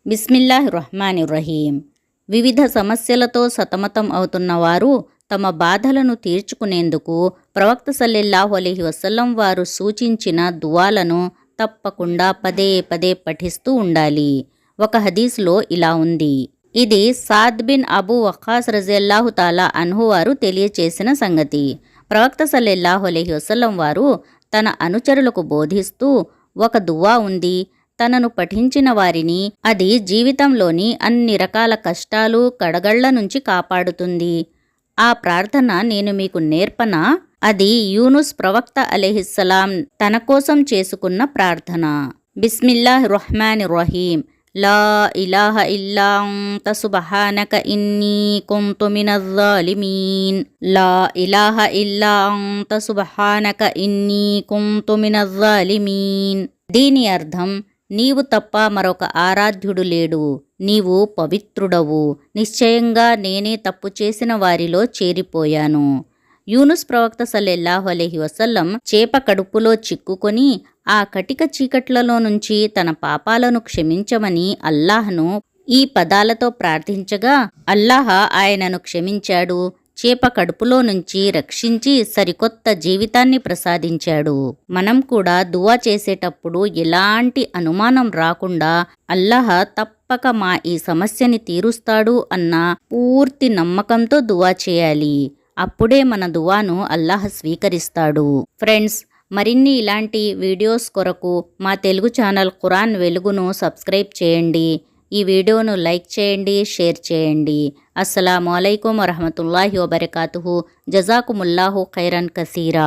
బిస్మిల్లాహిర్రహ్మానిర్రహీం. వివిధ సమస్యలతో సతమతం అవుతున్న వారు తమ బాధలను తీర్చుకునేందుకు ప్రవక్త సల్లల్లాహు అలైహి వసల్లం వారు సూచించిన దువాలను తప్పకుండా పదే పదే పఠిస్తూ ఉండాలి. ఒక హదీస్లో ఇలా ఉంది. ఇది సాద్ బిన్ అబూ వక్కాస్ రజియల్లాహు తాలా అన్హు వారు తెలియచేసిన సంగతి. ప్రవక్త సల్లల్లాహు అలైహి వసల్లం వారు తన అనుచరులకు బోధిస్తూ, ఒక దువా ఉంది, తనను పఠించిన వారిని అది జీవితంలోని అన్ని రకాల కష్టాలు కడగళ్ల నుంచి కాపాడుతుంది. ఆ ప్రార్థన నేను మీకు నేర్పనా? అది యూనుస్ ప్రవక్త అలైహిస్సలాం తన కోసం చేసుకున్న ప్రార్థన. బిస్మిల్లాహిర్రహ్మానిర్రహీం. లా ఇలాహ ఇల్లా అంత సుబ్హానక ఇన్నీ కుంతు మినజ్జాలిమీన్. లా ఇలాహ ఇల్లా అంత సుబ్హానక ఇన్నీ కుంతు మినజ్జాలిమీన్. దీని అర్థం, నీవు తప్ప మరొక ఆరాధ్యుడు లేడు, నీవు పవిత్రుడవు, నిశ్చయంగా నేనే తప్పు చేసిన వారిలో చేరిపోయాను. యూనుస్ ప్రవక్త సల్లల్లాహు అలైహి వసల్లం చేప కడుపులో చిక్కుకొని ఆ కటిక చీకట్లలో నుంచి తన పాపాలను క్షమించమని అల్లాహ్ను ఈ పదాలతో ప్రార్థించగా అల్లాహ్ ఆయనను క్షమించాడు, చేప కడుపులో నుంచి రక్షించి సరికొత్త జీవితాన్ని ప్రసాదించాడు. మనం కూడా దువా చేసేటప్పుడు ఎలాంటి అనుమానం రాకుండా అల్లాహ్ తప్పక మా ఈ సమస్యని తీరుస్తాడు అన్న పూర్తి నమ్మకంతో దువా చేయాలి. అప్పుడే మన దువాను అల్లాహ్ స్వీకరిస్తాడు. ఫ్రెండ్స్, మరిన్ని ఇలాంటి వీడియోస్ కొరకు మా తెలుగు ఛానల్ ఖురాన్ వెలుగును సబ్స్క్రైబ్ చేయండి. ఈ వీడియోను లైక్ చేయండి, షేర్ చేయండి. అస్సలాము అలైకుం వరహమతుల్లాహి వబరకాతుహు. జజాకుముల్లాహు ఖైరన్ కసీరా.